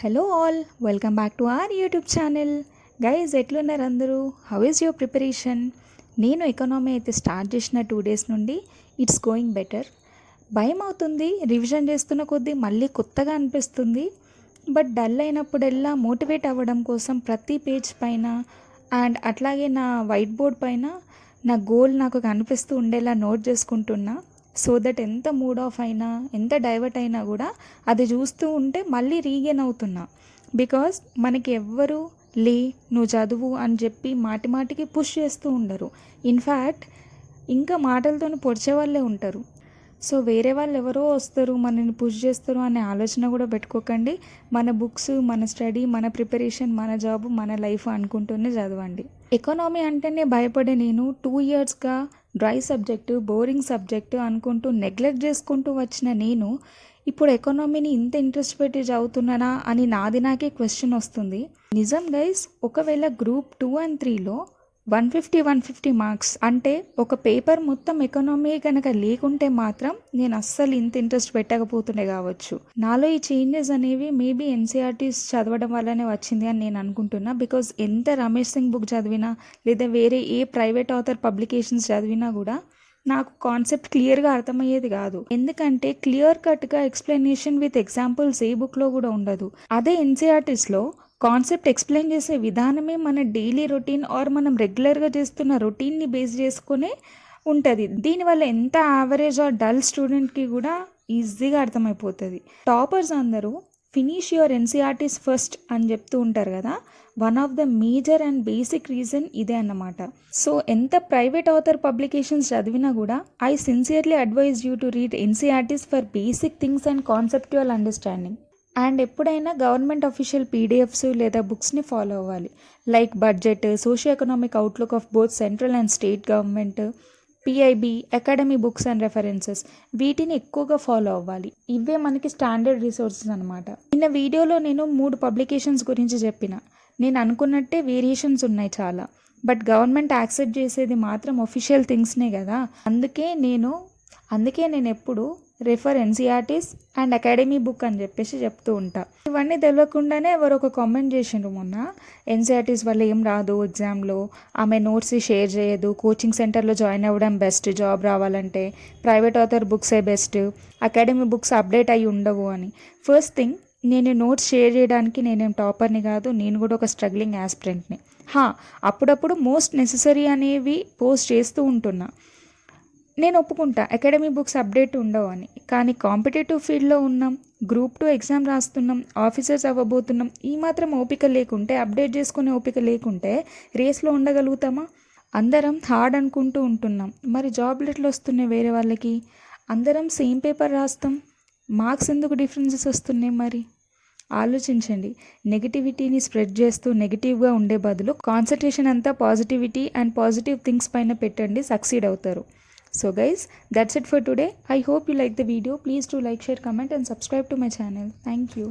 Hello all, welcome back to our YouTube channel. Guys, ఎట్లున్నారు అందరూ? How is your preparation? నేను economy అయితే start చేసిన 2 days నుండి ఇట్స్ గోయింగ్ బెటర్. భయం అవుతుంది, రివిజన్ చేస్తున్న కొద్దీ మళ్ళీ కొత్తగా అనిపిస్తుంది. బట్ డల్ అయినప్పుడల్లా మోటివేట్ అవ్వడం కోసం ప్రతి పేజ్ పైన అండ్ అట్లాగే నా వైట్ బోర్డ్ పైన నా గోల్ నాకు కనిపిస్తూ ఉండేలా నోట్ చేసుకుంటున్నా. సో దట్ ఎంత మూడ్ ఆఫ్ అయినా, ఎంత డైవర్ట్ అయినా కూడా అది చూస్తూ ఉంటే మళ్ళీ రీగెయిన్ అవుతున్నా. బికాజ్ మనకి ఎవ్వరు నువ్వు చదువు అని చెప్పి మాటి మాటికి పుష్ చేస్తూ ఉండరు. ఇన్ఫ్యాక్ట్ ఇంకా మాటలతో పొడిచే వాళ్ళే ఉంటారు. సో వేరే వాళ్ళు ఎవరో వస్తారు, మనల్ని పుష్ చేస్తారు అనే ఆలోచన కూడా పెట్టుకోకండి. మన బుక్స్, మన స్టడీ, మన ప్రిపరేషన్, మన జాబ్, మన లైఫ్ అనుకుంటూనే చదవండి. ఎకనామీ అంటేనే భయపడే నేను 2 yearsగా డ్రై సబ్జెక్టు, బోరింగ్ సబ్జెక్టు అనుకుంటూ నెగ్లెక్ట్ చేసుకుంటూ వచ్చిన నేను ఇప్పుడు ఎకనామీని ఇంత ఇంట్రెస్ట్ పెట్టి చదువుతున్నానా అని నాకే క్వశ్చన్ వస్తుంది. నిజం గైస్, ఒకవేళ గ్రూప్ 2 and 3లో 150 మార్క్స్ అంటే ఒక పేపర్ మొత్తం ఎకనామీ కనుక లేకుంటే మాత్రం నేను అస్సలు ఇంత ఇంట్రెస్ట్ పెట్టకపోతుండే కావచ్చు. నాలో ఈ చేంజెస్ అనేవి మేబీ ఎన్సీఆర్టీస్ చదవడం వల్లనే వచ్చింది అని నేను అనుకుంటున్నా. బికాజ్ ఎంత రమేష్ సింగ్ బుక్ చదివినా లేదా వేరే ఏ ప్రైవేట్ ఆథర్ పబ్లికేషన్స్ చదివినా కూడా నాకు కాన్సెప్ట్ క్లియర్గా అర్థమయ్యేది కాదు. ఎందుకంటే క్లియర్ కట్గా ఎక్స్ప్లెనేషన్ విత్ ఎగ్జాంపుల్స్ ఏ బుక్లో కూడా ఉండదు. అదే ఎన్సీఆర్టీస్లో కాన్సెప్ట్ ఎక్స్ప్లెయిన్ చేసే విధానమే మన డైలీ రొటీన్ ఆర్ మనం రెగ్యులర్గా చేస్తున్న రొటీన్ని బేస్ చేసుకునే ఉంటుంది. దీనివల్ల ఎంత యావరేజ్ ఆర్ డల్ స్టూడెంట్కి కూడా ఈజీగా అర్థమైపోతుంది. టాపర్స్ అందరూ ఫినిష్ యువర్ ఎన్సీఆర్టీస్ ఫస్ట్ అని చెప్తూ ఉంటారు కదా. One of the major and basic reason ఇదే అన్నమాట. సో ఎంత ప్రైవేట్ ఆథర్ పబ్లికేషన్స్ చదివినా కూడా I sincerely advise you to read NCERTs for basic things and conceptual understanding. And ఎప్పుడైనా గవర్నమెంట్ అఫీషియల్ పీడిఎఫ్స్ లేదా బుక్స్ని ఫాలో అవ్వాలి. Like budget, socio economic outlook of both central and state government, PIB, academy books and references, వీటిని ఎక్కువగా follow అవ్వాలి. ఇవే మనకి standard resources అనమాట. నిన్న వీడియోలో నేను 3 పబ్లికేషన్స్ గురించి చెప్పిన. నేను అనుకున్నట్టే వేరియేషన్స్ ఉన్నాయి చాలా. బట్ గవర్నమెంట్ యాక్సెప్ట్ చేసేది మాత్రం అఫీషియల్ థింగ్స్నే కదా. అందుకే నేను ఎప్పుడు refer NCERTs and academy book అని చెప్పేసి చెప్తూ ఉంటా. ఇవన్నీ తెలియకుండానే ఎవరు ఒక కామెంట్ చేసిండ్రు మొన్న, ఎన్సీఆర్టీస్ వల్ల ఏం రాదు ఎగ్జామ్లో, ఆమె నోట్స్ షేర్ చేయదు, కోచింగ్ సెంటర్లో జాయిన్ అవ్వడం బెస్ట్ జాబ్ రావాలంటే, ప్రైవేట్ ఆథర్ బుక్సే బెస్ట్, అకాడమీ బుక్స్ అప్డేట్ అయ్యి ఉండవు అని. ఫస్ట్ థింగ్, నేను నోట్స్ షేర్ చేయడానికి నేనేం టాపర్ని కాదు, నేను కూడా ఒక స్ట్రగ్లింగ్ యాస్పిరెంట్ని. అప్పుడప్పుడు మోస్ట్ నెససరీ అనేవి పోస్ట్ చేస్తూ ఉంటున్నా. నేను ఒప్పుకుంటా అకాడమీ బుక్స్ అప్డేట్ ఉండవు అని. కానీ కాంపిటేటివ్ ఫీల్డ్లో ఉన్నాం, గ్రూప్ 2 ఎగ్జామ్ రాస్తున్నాం, ఆఫీసర్స్ అవ్వబోతున్నాం. ఈ మాత్రం ఓపిక లేకుంటే, అప్డేట్ చేసుకునే ఓపిక లేకుంటే రేస్లో ఉండగలుగుతామా? అందరం హార్డ్ అనుకుంటూ ఉంటున్నాం, మరి జాబ్ లెట్లు వస్తున్నాయి వేరే వాళ్ళకి. అందరం సేమ్ పేపర్ రాస్తాం, మార్క్స్ ఎందుకు డిఫరెన్సెస్ వస్తున్నాయి? మరి ఆలోచించండి. నెగిటివిటీని స్ప్రెడ్ చేస్తూ నెగిటివ్గా ఉండే బదులు కాన్సన్ట్రేషన్ అంతా పాజిటివిటీ అండ్ పాజిటివ్ థింగ్స్ పైన పెట్టండి, సక్సీడ్ అవుతారు. So guys, that's it for today. I hope you like the video. Please do like, share, comment and subscribe to my channel. Thank you.